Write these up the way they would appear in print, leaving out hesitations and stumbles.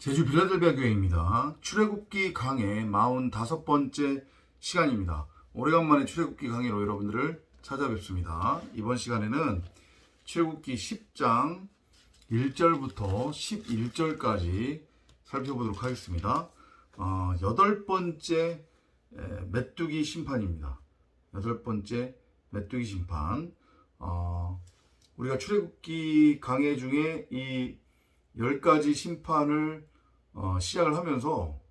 제주 빌라델비아 교회입니다. 출애굽기 강의 45번째 시간입니다. 오래간만에 출애굽기 강의로 여러분들을 찾아뵙습니다. 이번 시간에는 출애굽기 10장 1절부터 11절까지 살펴보도록 하겠습니다. 8번째 메뚜기 심판입니다. 8번째 메뚜기 심판. 우리가 출애굽기 강의 중에 이 10가지 심판을 시작을 하면서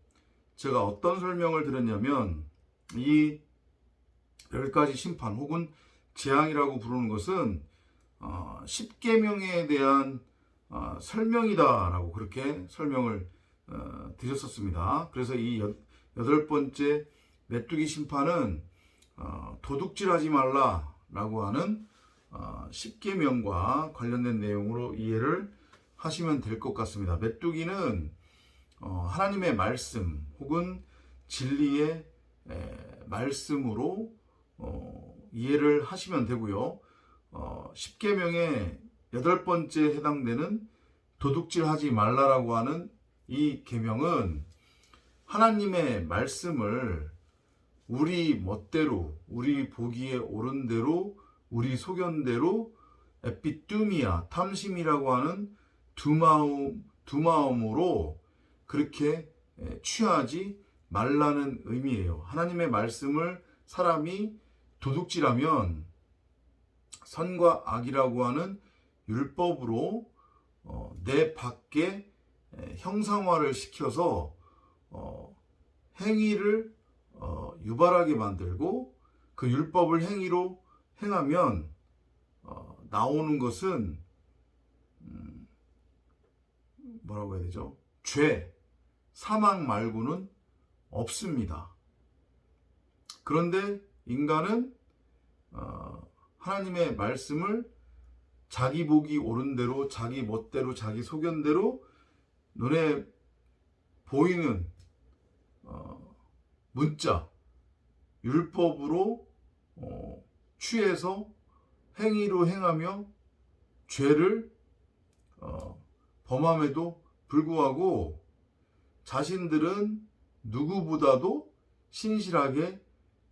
제가 어떤 설명을 드렸냐면, 이 10가지 심판 혹은 재앙이라고 부르는 것은 10계명에 대한 설명이다라고 그렇게 설명을 드렸었습니다. 그래서 이 8번째 메뚜기 심판은 도둑질하지 말라라고 하는 10계명과 관련된 내용으로 이해를 하시면 될 것 같습니다. 메뚜기는 하나님의 말씀 혹은 진리의 말씀으로 이해를 하시면 되고요. 10계명의 8번째 해당되는 도둑질하지 말라라고 하는 이 계명은 하나님의 말씀을 우리 멋대로, 우리 보기에 옳은 대로, 우리 소견대로 에피뚜미아, 탐심이라고 하는 두 마음으로 그렇게 취하지 말라는 의미예요. 하나님의 말씀을 사람이 도둑질하면 선과 악이라고 하는 율법으로 내 밖에 형상화를 시켜서 행위를 유발하게 만들고, 그 율법을 행위로 행하면 나오는 것은 뭐라고 해야 되죠? 죄, 사망 말고는 없습니다. 그런데 인간은 하나님의 말씀을 자기 보기 옳은 대로, 자기 멋대로, 자기 소견대로 눈에 보이는 문자, 율법으로 취해서 행위로 행하며 죄를 범함에도 불구하고 자신들은 누구보다도 신실하게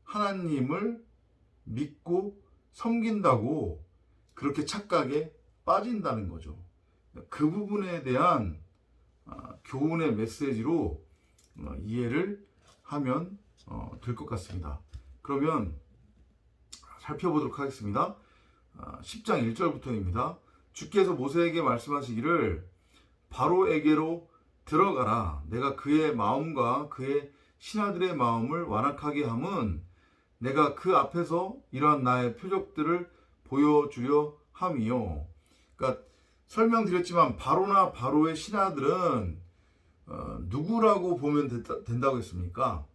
하나님을 믿고 섬긴다고 그렇게 착각에 빠진다는 거죠. 그 부분에 대한 교훈의 메시지로 이해를 하면 될 것 같습니다. 그러면 살펴보도록 하겠습니다. 10장 1절부터입니다. 주께서 모세에게 말씀하시기를 바로에게로 들어가라. 내가 그의 마음과 그의 신하들의 마음을 완악하게 함은 내가 그 앞에서 이러한 나의 표적들을 보여주려 함이요. 그러니까 설명드렸지만 바로나 바로의 신하들은 누구라고 보면 된다고 했습니까?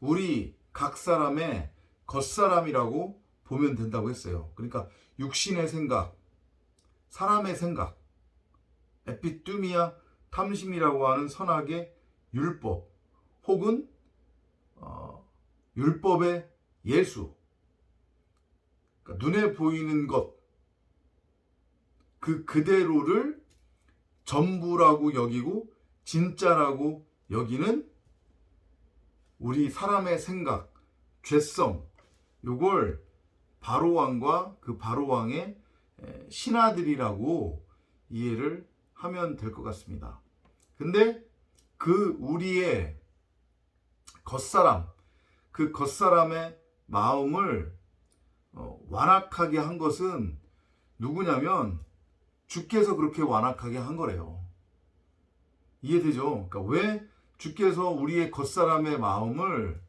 우리 각 사람의 겉사람이라고 보면 된다고 했어요. 그러니까 육신의 생각, 사람의 생각, 에피뚜미아, 탐심이라고 하는 선악의 율법 혹은 율법의 예수, 그러니까 눈에 보이는 것, 그대로를 전부라고 여기고 진짜라고 여기는 우리 사람의 생각, 죄성, 요걸 바로왕과 그 바로왕의 신하들이라고 이해를 하면 될 것 같습니다. 근데 그 우리의 겉사람, 그 겉사람의 마음을 완악하게 한 것은 누구냐면 주께서 그렇게 완악하게 한 거래요. 이해되죠? 그러니까 왜 주께서 우리의 겉사람의 마음을,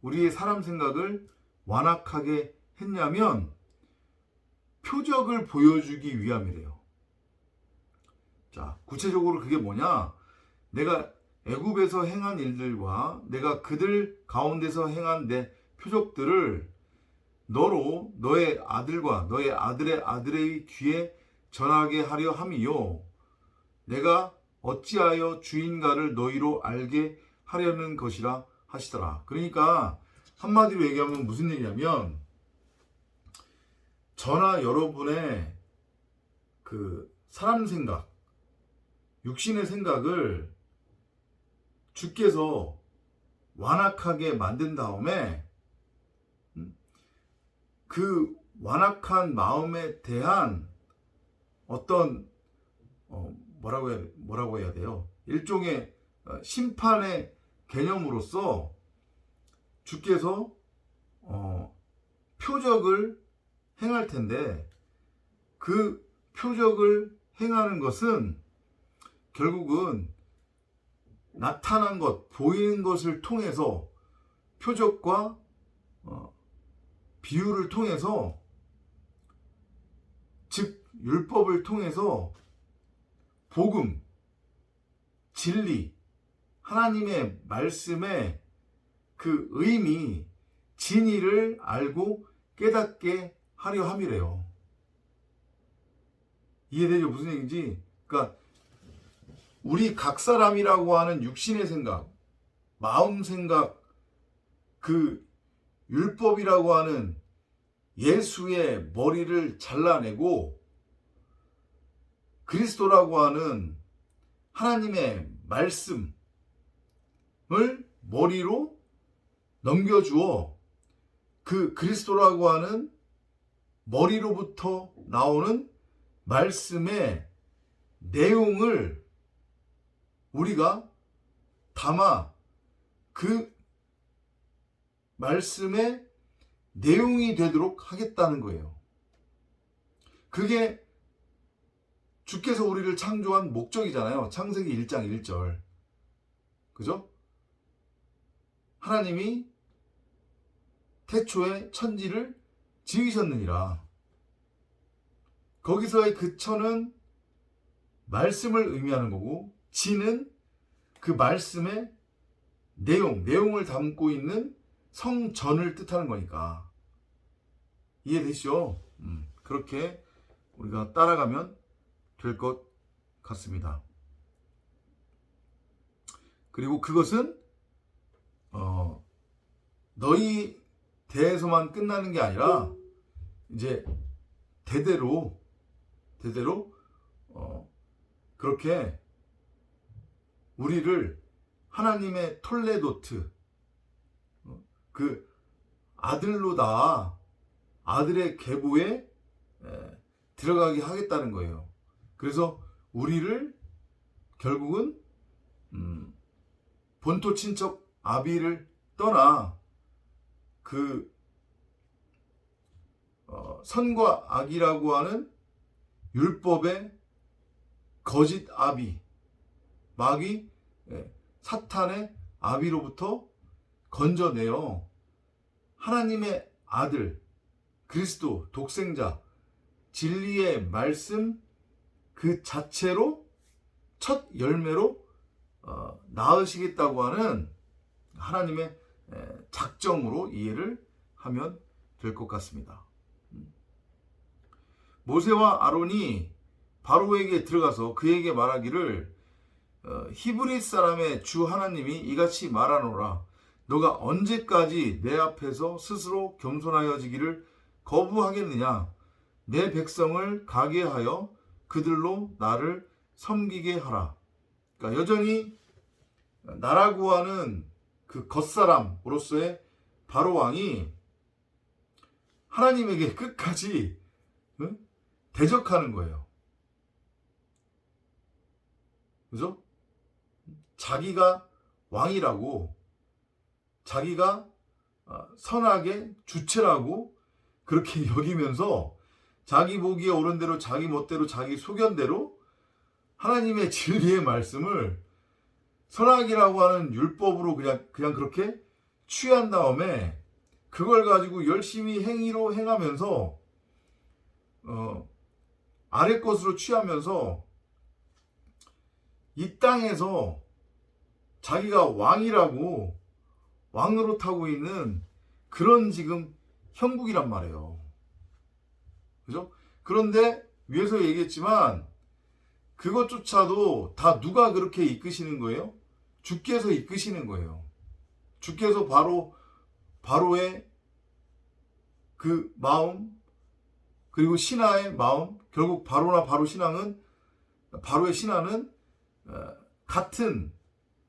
우리의 사람 생각을 완악하게 했냐면 표적을 보여주기 위함이래요. 자, 구체적으로 그게 뭐냐? 내가 애굽에서 행한 일들과 내가 그들 가운데서 행한 내 표적들을 너로 너의 아들과 너의 아들의 아들의 귀에 전하게 하려 함이요. 내가 어찌하여 주인가를 너희로 알게 하려는 것이라 하시더라. 그러니까 한마디로 얘기하면 무슨 얘기냐면, 저나 여러분의 그 사람 생각, 육신의 생각을 주께서 완악하게 만든 다음에 그 완악한 마음에 대한 어떤 뭐라고 해야 돼요? 일종의 심판의 개념으로서 주께서 표적을 행할 텐데, 그 표적을 행하는 것은 결국은 나타난 것, 보이는 것을 통해서, 표적과 비유를 통해서, 즉 율법을 통해서 복음, 진리, 하나님의 말씀의 그 의미, 진리를 알고 깨닫게 하려 함이래요. 이해되죠? 무슨 얘기인지? 그러니까 우리 각 사람이라고 하는 육신의 생각, 마음 생각, 그 율법이라고 하는 예수의 머리를 잘라내고 그리스도라고 하는 하나님의 말씀을 머리로 넘겨주어 그 그리스도라고 하는 머리로부터 나오는 말씀의 내용을 우리가 담아 그 말씀의 내용이 되도록 하겠다는 거예요. 그게 주께서 우리를 창조한 목적이잖아요. 창세기 1장 1절. 그죠? 하나님이 태초에 천지를 지으셨느니라. 거기서의 그 천은 말씀을 의미하는 거고, 지는 그 말씀의 내용을 담고 있는 성전을 뜻하는 거니까. 이해되시죠? 그렇게 우리가 따라가면 될 것 같습니다. 그리고 그것은 너희 대에서만 끝나는 게 아니라 이제 대대로 그렇게 우리를 하나님의 톨레도트, 그 아들로다, 아들의 계보에 들어가게 하겠다는 거예요. 그래서 우리를 결국은 본토 친척 아비를 떠나 그 선과 악이라고 하는 율법의 거짓 아비, 마귀, 사탄의 아비로부터 건져내어 하나님의 아들, 그리스도, 독생자, 진리의 말씀 그 자체로 첫 열매로 낳으시겠다고 하는 하나님의 작정으로 이해를 하면 될 것 같습니다. 모세와 아론이 바로에게 들어가서 그에게 말하기를 히브리 사람의 주 하나님이 이같이 말하노라. 너가 언제까지 내 앞에서 스스로 겸손하여지기를 거부하겠느냐. 내 백성을 가게 하여 그들로 나를 섬기게 하라. 그러니까 여전히 나라고 하는 그 겉사람으로서의 바로 왕이 하나님에게 끝까지 대적하는 거예요. 그죠? 자기가 왕이라고, 자기가 선악의 주체라고 그렇게 여기면서 자기 보기에 옳은 대로, 자기 멋대로, 자기 소견대로 하나님의 진리의 말씀을 선악이라고 하는 율법으로 그냥 그렇게 취한 다음에 그걸 가지고 열심히 행위로 행하면서 아래 것으로 취하면서 이 땅에서 자기가 왕이라고 왕으로 타고 있는 그런 지금 형국이란 말이에요. 그죠? 그런데 위에서 얘기했지만 그것조차도 다 누가 그렇게 이끄시는 거예요? 주께서 이끄시는 거예요. 주께서 바로의 그 마음, 그리고 신하의 마음, 결국 바로의 신하는 같은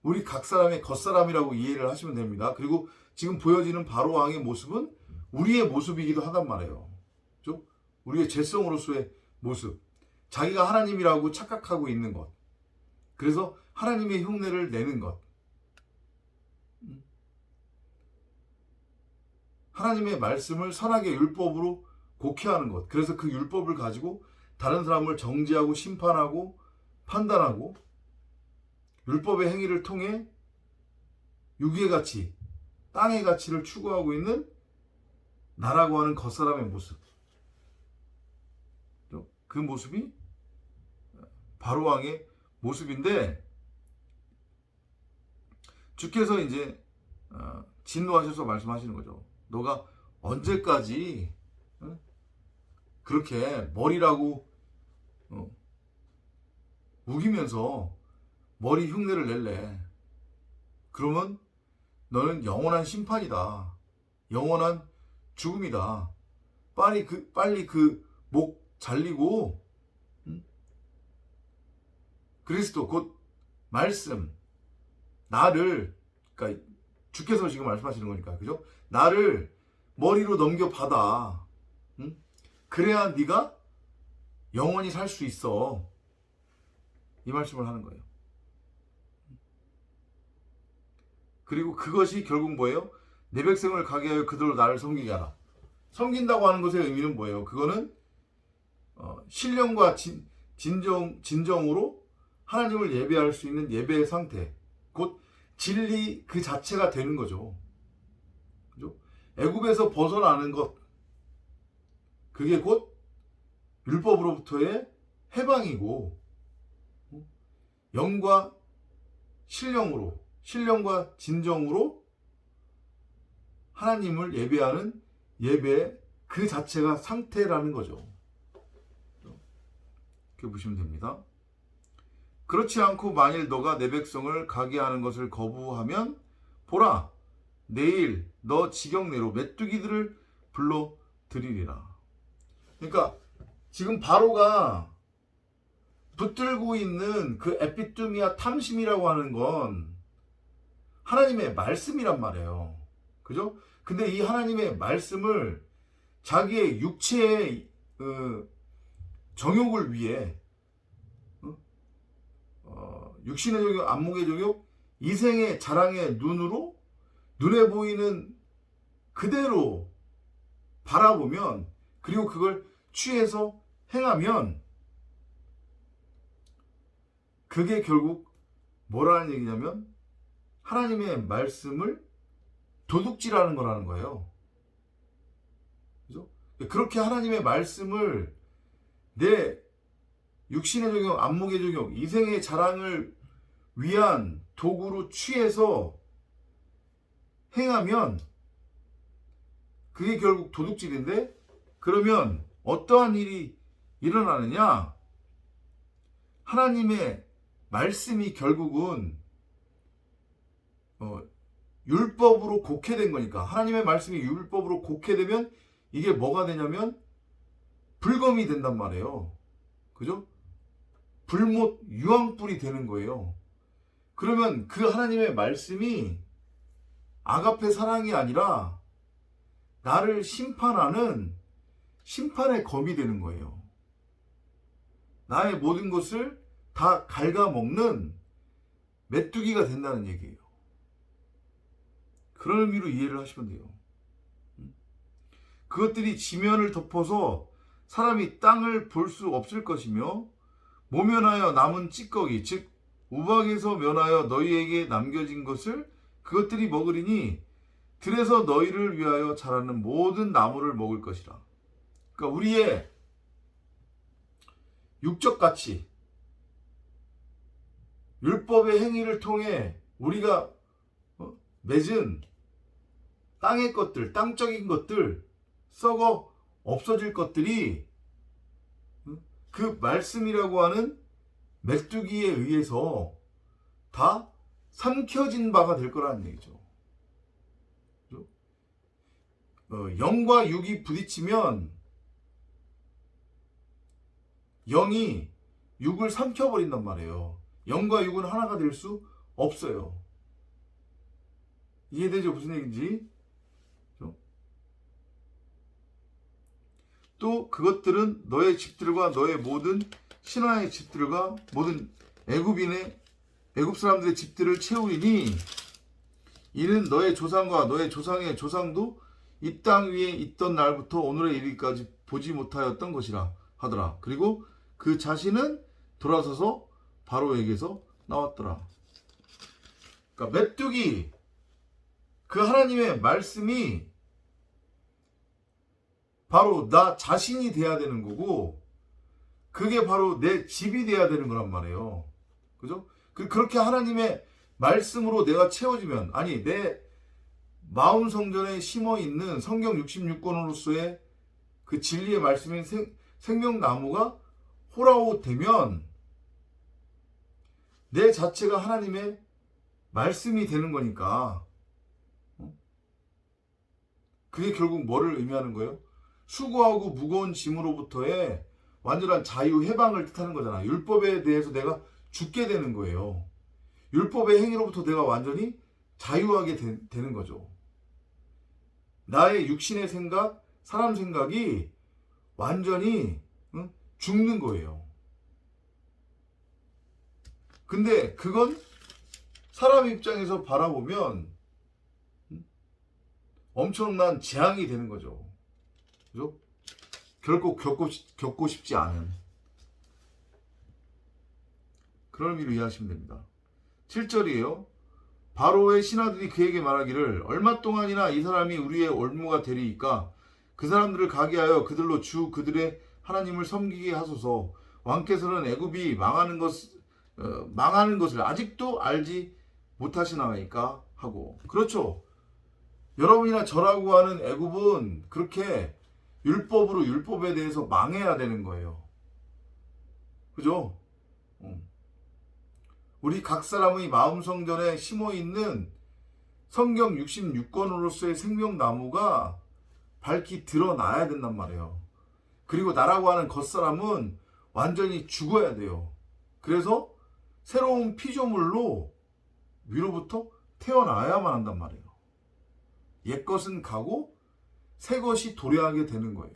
우리 각 사람의 겉사람이라고 이해를 하시면 됩니다. 그리고 지금 보여지는 바로 왕의 모습은 우리의 모습이기도 하단 말이에요. 그렇죠? 우리의 죄성으로서의 모습. 자기가 하나님이라고 착각하고 있는 것. 그래서 하나님의 흉내를 내는 것. 하나님의 말씀을 선하게 율법으로 곡해하는 것. 그래서 그 율법을 가지고 다른 사람을 정죄하고 심판하고 판단하고 율법의 행위를 통해 육의 가치, 땅의 가치를 추구하고 있는 나라고 하는 겉사람의 모습. 그 모습이 바로왕의 모습인데 주께서 이제 진노하셔서 말씀하시는 거죠. 너가 언제까지 그렇게 머리라고 우기면서 머리 흉내를 낼래. 그러면 너는 영원한 심판이다. 영원한 죽음이다. 빨리 그 목 잘리고 그리스도 곧 말씀 나를, 그러니까 주께서 지금 말씀하시는 거니까, 그죠? 나를 머리로 넘겨받아. 응? 그래야 네가 영원히 살 수 있어. 이 말씀을 하는 거예요. 그리고 그것이 결국 뭐예요? 내 백성을 가게 하여 그들로 나를 섬기게 하라. 섬긴다고 하는 것의 의미는 뭐예요? 그거는 신령과 진정으로 하나님을 예배할 수 있는 예배의 상태, 곧 진리 그 자체가 되는 거죠. 그죠? 애굽에서 벗어나는 것, 그게 곧 율법으로부터의 해방이고, 영과 신령과 진정으로 하나님을 예배하는 예배 그 자체가 상태라는 거죠. 이렇게 보시면 됩니다. 그렇지 않고 만일 너가 내 백성을 가게 하는 것을 거부하면 보라, 내일 너 지경내로 메뚜기들을 불러 드리리라. 그러니까 지금 바로가 붙들고 있는 그 에피뚜미아 탐심이라고 하는 건 하나님의 말씀이란 말이에요. 그죠? 근데 이 하나님의 말씀을 자기의 육체의 정욕을 위해 육신의 정욕, 안목의 정욕, 이생의 자랑의 눈으로 눈에 보이는 그대로 바라보면, 그리고 그걸 취해서 행하면 그게 결국 뭐라는 얘기냐면 하나님의 말씀을 도둑질하는 거라는 거예요. 그죠? 그렇게 하나님의 말씀을 내 육신의 정욕, 안목의 정욕, 이생의 자랑을 위한 도구로 취해서 행하면 그게 결국 도둑질인데, 그러면 어떠한 일이 일어나느냐? 하나님의 말씀이 결국은 율법으로 곡해된 거니까, 하나님의 말씀이 율법으로 곡해되면 이게 뭐가 되냐면 불검이 된단 말이에요. 그죠? 불못 유황불이 되는 거예요. 그러면 그 하나님의 말씀이 아가페 사랑이 아니라 나를 심판하는 심판의 검이 되는 거예요. 나의 모든 것을 다 갉아먹는 메뚜기가 된다는 얘기예요. 그런 의미로 이해를 하시면 돼요. 그것들이 지면을 덮어서 사람이 땅을 볼 수 없을 것이며, 모면하여 남은 찌꺼기, 즉 우박에서 면하여 너희에게 남겨진 것을 그것들이 먹으리니 들에서 너희를 위하여 자라는 모든 나무를 먹을 것이라. 그러니까 우리의 육적 가치, 율법의 행위를 통해 우리가 맺은 땅의 것들, 땅적인 것들, 썩어 없어질 것들이 그 말씀이라고 하는 메뚜기에 의해서 다 삼켜진 바가 될 거라는 얘기죠. 영과 육이 부딪히면 영이 육을 삼켜버린단 말이에요. 영과 육은 하나가 될 수 없어요. 이해되죠? 무슨 얘기인지? 또 그것들은 너의 집들과 너의 모든 신하의 집들과 모든 애굽 사람들의 집들을 채우리니 이는 너의 조상과 너의 조상의 조상도 이 땅 위에 있던 날부터 오늘의 이르기까지 보지 못하였던 것이라 하더라. 그리고 그 자신은 돌아서서 바로에게서 나왔더라. 그러니까 메뚜기 그 하나님의 말씀이 바로 나 자신이 돼야 되는 거고 그게 바로 내 집이 돼야 되는 거란 말이에요. 그죠? 그렇게 하나님의 말씀으로 내가 채워지면 아니 내 마음 성전에 심어 있는 성경 66권으로서의 그 진리의 말씀인 생명나무가 호라오 되면 내 자체가 하나님의 말씀이 되는 거니까 그게 결국 뭐를 의미하는 거예요? 수고하고 무거운 짐으로부터의 완전한 자유 해방을 뜻하는 거잖아. 율법에 대해서 내가 죽게 되는 거예요. 율법의 행위로부터 내가 완전히 자유하게 되는 거죠. 나의 육신의 생각, 사람 생각이 완전히 죽는 거예요. 근데 그건 사람 입장에서 바라보면 엄청난 재앙이 되는 거죠. 그죠? 결코 겪고 싶지 않은 그런 의미로 이해하시면 됩니다. 7절이에요. 바로의 신하들이 그에게 말하기를 얼마 동안이나 이 사람이 우리의 올무가 되리이까 그 사람들을 가게 하여 그들로 주 그들의 하나님을 섬기게 하소서. 왕께서는 애굽이 망하는 것을 아직도 알지 못하시나이까 하고. 그렇죠. 여러분이나 저라고 하는 애굽은 그렇게 율법으로 율법에 대해서 망해야 되는 거예요. 그죠? 우리 각 사람의 마음 성전에 심어 있는 성경 66권으로서의 생명나무가 밝히 드러나야 된단 말이에요. 그리고 나라고 하는 겉사람은 완전히 죽어야 돼요. 그래서 새로운 피조물로 위로부터 태어나야만 한단 말이에요. 옛것은 가고 새것이 도래하게 되는 거예요.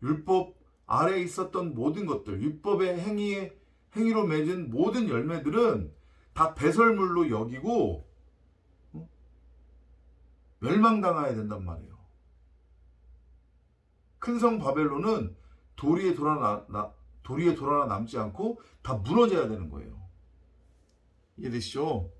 율법 아래에 있었던 모든 것들, 율법의 행위로 맺은 모든 열매들은 다 배설물로 여기고 멸망당해야 된단 말이에요. 큰 성 바벨론은 도리에 돌아나 남지 않고 다 무너져야 되는 거예요. 이해되시죠?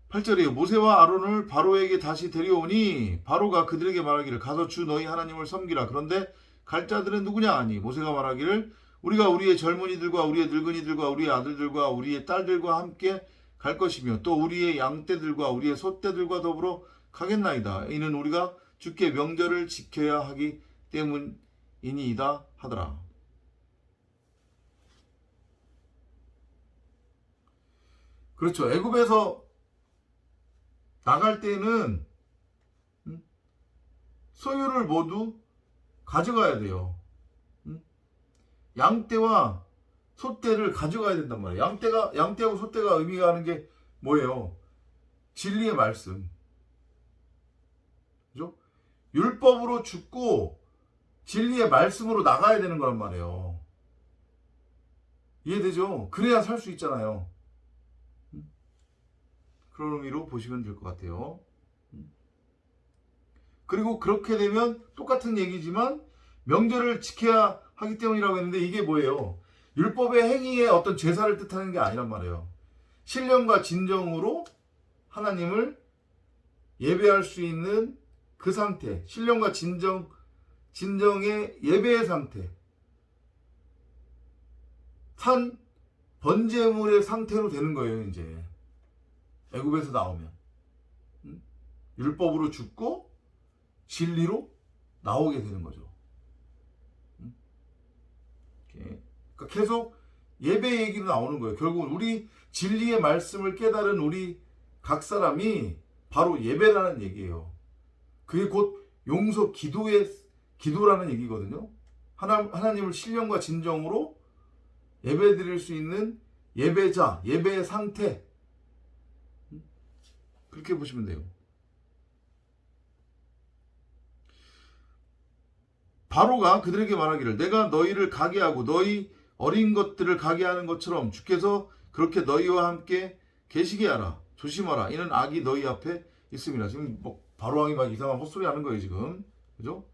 8절이에요. 모세와 아론을 바로에게 다시 데려오니 바로가 그들에게 말하기를 가서 주 너희 하나님을 섬기라. 그런데 갈 자들은 누구냐 하니 모세가 말하기를 우리가 우리의 젊은이들과 우리의 늙은이들과 우리의 아들들과 우리의 딸들과 함께 갈 것이며 또 우리의 양떼들과 우리의 소떼들과 더불어 가겠나이다. 이는 우리가 주께 명절을 지켜야 하기 때문이니이다 하더라. 그렇죠. 애굽에서 나갈 때는 소유를 모두 가져가야 돼요. 양떼와 소떼를 가져가야 된단 말이에요. 양떼하고 소떼가 의미가 하는 게 뭐예요? 진리의 말씀. 그죠? 율법으로 죽고 진리의 말씀으로 나가야 되는 거란 말이에요. 이해되죠? 그래야 살 수 있잖아요. 그런 의미로 보시면 될 것 같아요. 그리고 그렇게 되면 똑같은 얘기지만 명절을 지켜야 하기 때문이라고 했는데 이게 뭐예요? 율법의 행위의 어떤 제사를 뜻하는 게 아니란 말이에요. 신령과 진정으로 하나님을 예배할 수 있는 그 상태, 신령과 진정의 예배의 상태, 산 번제물의 상태로 되는 거예요. 이제 애굽에서 나오면 율법으로 죽고 진리로 나오게 되는 거죠. 그러니까 계속 예배 얘기로 나오는 거예요. 결국은 우리 진리의 말씀을 깨달은 우리 각 사람이 바로 예배라는 얘기예요. 그게 곧 용서 기도라는 얘기거든요. 하나님을 신령과 진정으로 예배 드릴 수 있는 예배자, 예배의 상태, 그렇게 보시면 돼요. 바로가 그들에게 말하기를 내가 너희를 가게 하고 너희 어린 것들을 가게 하는 것처럼 주께서 그렇게 너희와 함께 계시게 하라. 조심하라. 이는 악이 너희 앞에 있습니다. 지금 뭐 바로 왕이 막 이상한 헛소리 하는 거예요 지금. 그죠?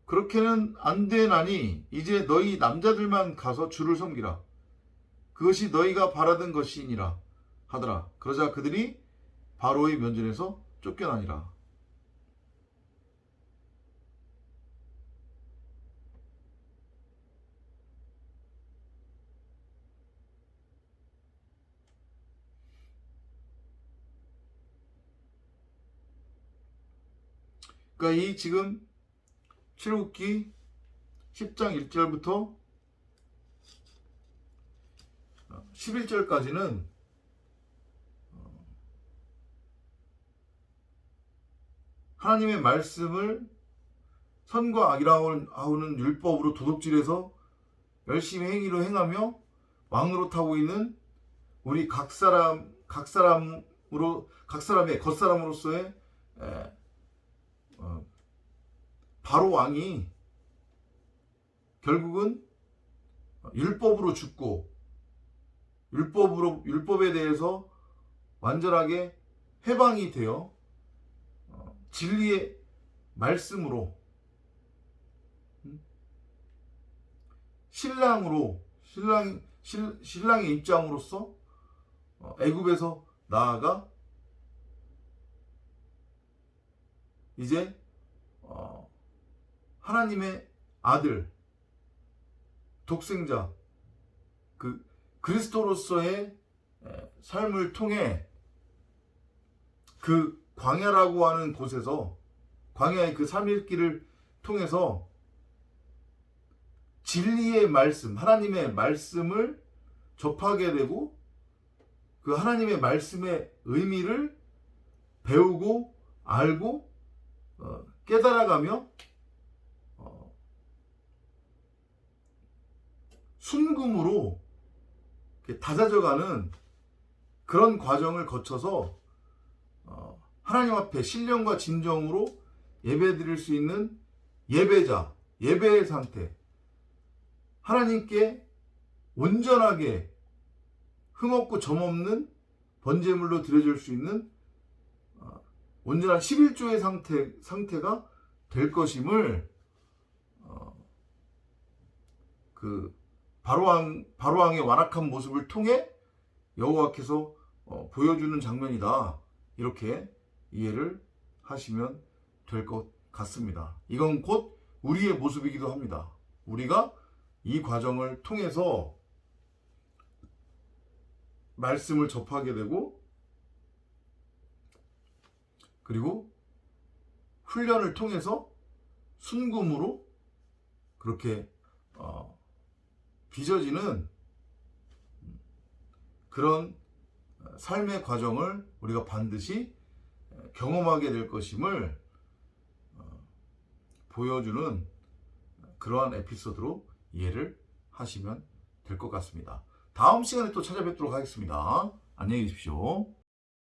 그렇게는 안 되나니 이제 너희 남자들만 가서 주를 섬기라. 그것이 너희가 바라던 것이니라 하더라. 그러자 그들이 바로의 면전에서 쫓겨나니라. 그러니까 이 지금 출애굽기 10장 1절부터 11절까지는 하나님의 말씀을 선과 악이라고 하는 율법으로 도둑질해서 열심히 행위로 행하며 왕노릇하고 있는 우리 각 사람의 겉사람으로서의 바로 왕이 결국은 율법으로 죽고 율법에 대해서 완전하게 해방이 되어 진리의 말씀으로 신랑의 입장으로서 애굽에서 나아가 이제 하나님의 아들 독생자 그 그리스도로서의 삶을 통해 그 광야라고 하는 곳에서 광야의 그 3일 길을 통해서 진리의 말씀, 하나님의 말씀을 접하게 되고 그 하나님의 말씀의 의미를 배우고 알고 깨달아가며 순금으로 다져져가는 그런 과정을 거쳐서 하나님 앞에 신령과 진정으로 예배드릴 수 있는 예배자, 예배의 상태, 하나님께 온전하게 흠없고 점없는 번제물로 드려질 수 있는 온전한 11조의 상태가 될 것임을 그 바로왕의 완악한 모습을 통해 여호와께서 보여주는 장면이다. 이렇게 이해를 하시면 될 것 같습니다. 이건 곧 우리의 모습이기도 합니다. 우리가 이 과정을 통해서 말씀을 접하게 되고 그리고 훈련을 통해서 순금으로 그렇게 빚어지는 그런 삶의 과정을 우리가 반드시 경험하게 될 것임을 보여주는 그러한 에피소드로 이해를 하시면 될 것 같습니다. 다음 시간에 또 찾아뵙도록 하겠습니다. 안녕히 계십시오.